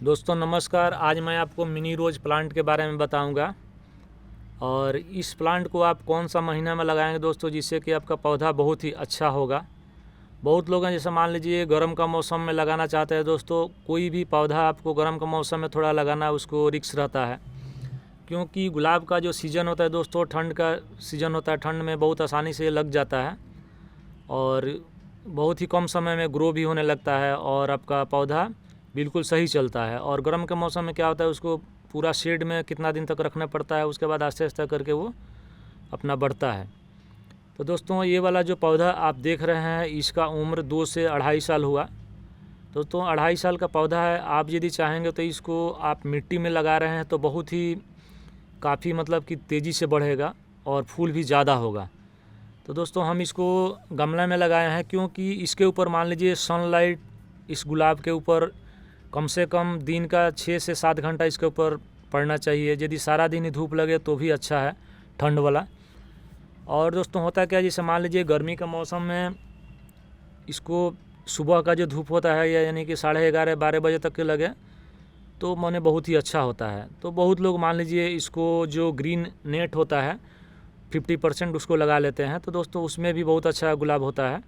दोस्तों नमस्कार। आज मैं आपको मिनी रोज़ प्लांट के बारे में बताऊंगा और इस प्लांट को आप कौन सा महीना में लगाएंगे दोस्तों, जिससे कि आपका पौधा बहुत ही अच्छा होगा। बहुत लोग हैं जैसे मान लीजिए गर्म का मौसम में लगाना चाहते हैं दोस्तों। कोई भी पौधा आपको गर्म का मौसम में थोड़ा लगाना उसको रिस्क रहता है, क्योंकि गुलाब का जो सीज़न होता है दोस्तों, ठंड का सीज़न होता है। ठंड में बहुत आसानी से लग जाता है और बहुत ही कम समय में ग्रो भी होने लगता है और आपका पौधा बिल्कुल सही चलता है। और गर्म के मौसम में क्या होता है, उसको पूरा शेड में कितना दिन तक रखना पड़ता है, उसके बाद आस्ते आस्ते करके वो अपना बढ़ता है। तो दोस्तों ये वाला जो पौधा आप देख रहे हैं, इसका उम्र 2 से 2.5 साल हुआ। दोस्तों 2.5 साल का पौधा है। आप यदि चाहेंगे तो इसको आप मिट्टी में लगा रहे हैं तो बहुत ही काफ़ी मतलब कि तेज़ी से बढ़ेगा और फूल भी ज़्यादा होगा। तो दोस्तों हम इसको गमले में लगाए हैं, क्योंकि इसके ऊपर मान लीजिए सनलाइट इस गुलाब के ऊपर कम से कम दिन का 6 से 7 घंटा इसके ऊपर पड़ना चाहिए। यदि सारा दिन ही धूप लगे तो भी अच्छा है, ठंड वाला। और दोस्तों होता क्या है, जैसे मान लीजिए गर्मी का मौसम में इसको सुबह का जो धूप होता है, या यानी कि 11:30-12 बजे तक के लगे तो माने बहुत ही अच्छा होता है। तो बहुत लोग मान लीजिए इसको जो ग्रीन नेट होता है 50% उसको लगा लेते हैं। तो दोस्तों उसमें भी बहुत अच्छा गुलाब होता है,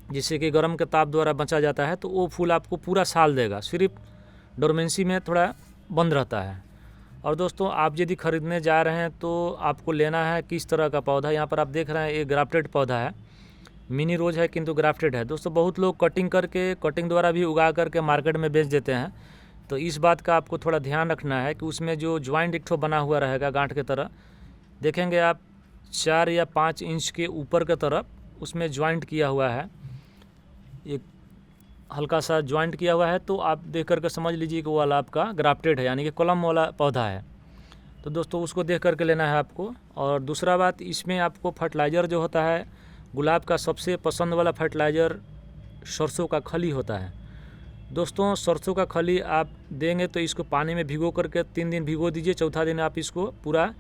जिससे कि गर्म के ताप द्वारा बचा जाता है। तो वो फूल आपको पूरा साल देगा, सिर्फ डोरमेंसी में थोड़ा बंद रहता है। और दोस्तों आप यदि ख़रीदने जा रहे हैं तो आपको लेना है किस तरह का पौधा। यहाँ पर आप देख रहे हैं ये ग्राफ्टेड पौधा है, मिनी रोज़ है किंतु ग्राफ्टेड है। दोस्तों बहुत लोग कटिंग द्वारा भी उगा करके मार्केट में बेच देते हैं। तो इस बात का आपको थोड़ा ध्यान रखना है कि उसमें जो ज्वाइंट एक ठो बना हुआ रहेगा गांठ के तरह, देखेंगे आप 4 या 5 इंच के ऊपर के तरफ उसमें ज्वाइंट किया हुआ है, एक हल्का सा ज्वाइंट किया हुआ है। तो आप देख करके समझ लीजिए कि वो वाला आपका ग्राफ्टेड है, यानी कि कलम वाला पौधा है। तो दोस्तों उसको देख करके लेना है आपको। और दूसरा बात, इसमें आपको फर्टिलाइज़र जो होता है, गुलाब का सबसे पसंद वाला फर्टिलाइज़र सरसों का खली होता है। दोस्तों सरसों का खली आप देंगे तो इसको पानी में भिगो करके 3 दिन भिगो दीजिए। चौथा दिन आप इसको पूरा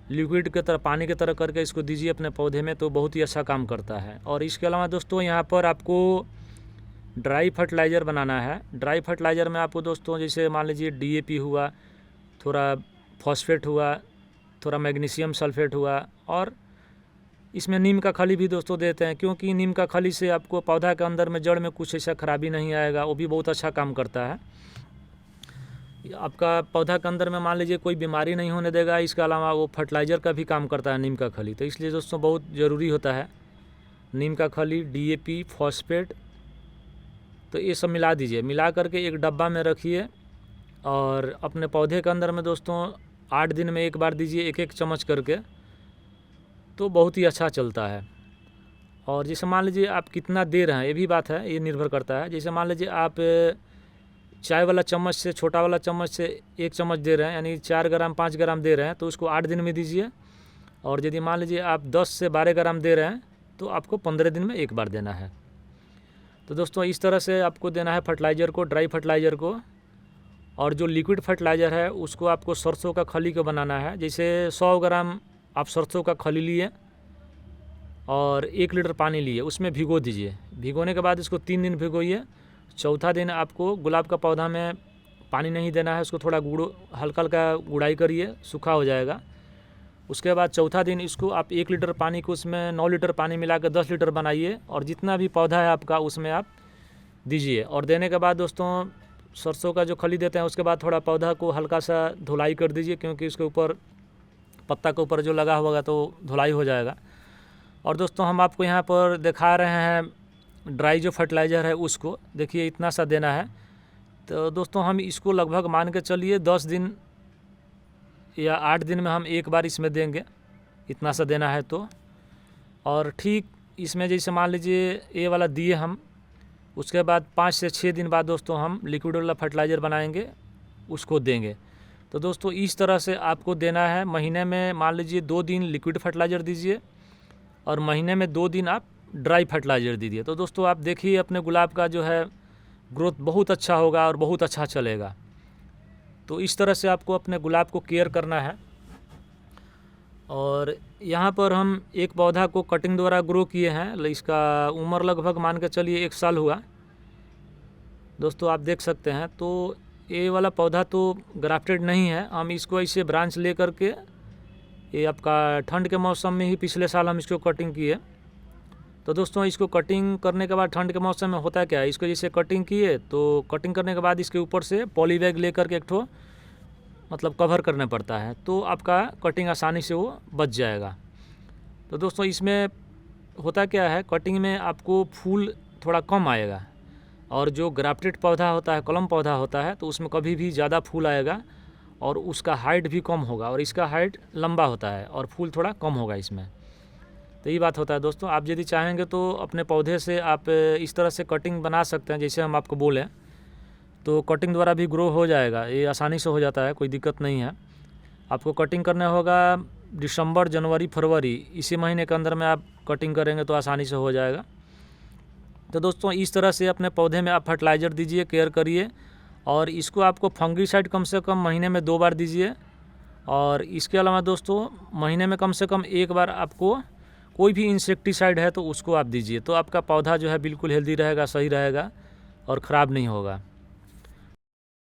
लिक्विड के तरह, पानी की तरह करके इसको दीजिए अपने पौधे में, तो बहुत ही अच्छा काम करता है। और इसके अलावा दोस्तों यहाँ पर आपको ड्राई फर्टिलाइज़र बनाना है। ड्राई फर्टिलाइज़र में आपको दोस्तों जैसे मान लीजिए DAP हुआ, थोड़ा फॉस्फेट हुआ, थोड़ा मैग्नीशियम सल्फेट हुआ, और इसमें नीम का खली भी दोस्तों देते हैं, क्योंकि नीम का खली से आपको पौधा के अंदर में जड़ में कुछ ऐसा खराबी नहीं आएगा। वो भी बहुत अच्छा काम करता है, आपका पौधा के अंदर में मान लीजिए कोई बीमारी नहीं होने देगा। इसके अलावा वो फर्टिलाइज़र का भी काम करता है नीम का खली। तो इसलिए दोस्तों बहुत ज़रूरी होता है नीम का खली, DAP, फॉस्फेट। तो ये सब मिला दीजिए, मिला करके एक डब्बा में रखिए और अपने पौधे के अंदर में दोस्तों 8 दिन में एक बार दीजिए, 1-1 चम्मच करके। तो बहुत ही अच्छा चलता है। और जैसे मान लीजिए आप कितना दे रहे हैं, ये भी बात है, ये निर्भर करता है। जैसे मान लीजिए आप चाय वाला चम्मच से, छोटा वाला चम्मच से 1 चम्मच दे रहे हैं, यानी 4 ग्राम 5 ग्राम दे रहे हैं, तो उसको 8 दिन में दीजिए। और यदि मान लीजिए आप 10 से 12 ग्राम दे रहे हैं तो आपको 15 दिन में एक बार देना है। तो दोस्तों इस तरह से आपको देना है फर्टिलाइज़र को, ड्राई फर्टिलाइज़र को। और जो लिक्विड फर्टिलाइज़र है उसको आपको सरसों का खली को बनाना है। जैसे 100 ग्राम आप सरसों का खली लिए और 1 लीटर पानी लिए, उसमें भिगो दीजिए। भिगोने के बाद इसको 3 दिन भिगोइए। चौथा दिन आपको गुलाब का पौधा में पानी नहीं देना है, उसको थोड़ा हल्का हल्का गुड़ाई करिए, सूखा हो जाएगा। उसके बाद चौथा दिन इसको आप 1 लीटर पानी को उसमें 9 लीटर पानी मिला कर 10 लीटर बनाइए, और जितना भी पौधा है आपका उसमें आप दीजिए। और देने के बाद दोस्तों सरसों का जो खली देते हैं उसके बाद थोड़ा पौधा को हल्का सा धुलाई कर दीजिए, क्योंकि उसके ऊपर पत्ता के ऊपर जो लगा होगा तो धुलाई हो जाएगा। और दोस्तों हम आपको यहाँ पर दिखा रहे हैं ड्राई जो फर्टिलाइज़र है उसको, देखिए इतना सा देना है। तो दोस्तों हम इसको लगभग मान के चलिए 10 दिन या 8 दिन में हम एक बार इसमें देंगे, इतना सा देना है तो। और ठीक इसमें जैसे मान लीजिए ये वाला दिए हम, उसके बाद 5 से 6 दिन बाद दोस्तों हम लिक्विड वाला फर्टिलाइज़र बनाएंगे, उसको देंगे। तो दोस्तों इस तरह से आपको देना है। महीने में मान लीजिए 2 दिन लिक्विड फर्टिलाइज़र दीजिए और महीने में 2 दिन आप ड्राई फर्टिलाइज़र दीजिए। तो दोस्तों आप देखिए अपने गुलाब का जो है ग्रोथ बहुत अच्छा होगा और बहुत अच्छा चलेगा। तो इस तरह से आपको अपने गुलाब को केयर करना है। और यहाँ पर हम एक पौधा को कटिंग द्वारा ग्रो किए हैं, इसका उम्र लगभग मान के चलिए 1 साल हुआ। दोस्तों आप देख सकते हैं। तो ये वाला पौधा तो ग्राफ्टेड नहीं है, हम इसको ऐसे ब्रांच ले करके, ये आपका ठंड के मौसम में ही पिछले साल हम इसको कटिंग किए। तो दोस्तों इसको कटिंग करने के बाद ठंड के मौसम में होता क्या है, इसको जैसे कटिंग किए तो कटिंग करने के बाद इसके ऊपर से पॉली बैग ले करके एक ठो मतलब कवर करना पड़ता है, तो आपका कटिंग आसानी से वो बच जाएगा। तो दोस्तों इसमें होता क्या है, कटिंग में आपको फूल थोड़ा कम आएगा, और जो ग्राफ्टेड पौधा होता है, कलम पौधा होता है, तो उसमें कभी भी ज़्यादा फूल आएगा और उसका हाइट भी कम होगा, और इसका हाइट लंबा होता है और फूल थोड़ा कम होगा इसमें। तो ये बात होता है दोस्तों। आप यदि चाहेंगे तो अपने पौधे से आप इस तरह से कटिंग बना सकते हैं जैसे हम आपको बोले, तो कटिंग द्वारा भी ग्रो हो जाएगा, ये आसानी से हो जाता है, कोई दिक्कत नहीं है। आपको कटिंग करना होगा दिसंबर, जनवरी, फरवरी, इसी महीने के अंदर में आप कटिंग करेंगे तो आसानी से हो जाएगा। तो दोस्तों इस तरह से अपने पौधे में आप फर्टिलाइज़र दीजिए, केयर करिए, और इसको आपको फंगीसाइड कम से कम महीने में 2 बार दीजिए। और इसके अलावा दोस्तों महीने में कम से कम 1 बार आपको कोई भी इंसेक्टिसाइड है तो उसको आप दीजिए, तो आपका पौधा जो है बिल्कुल हेल्दी रहेगा, सही रहेगा और ख़राब नहीं होगा।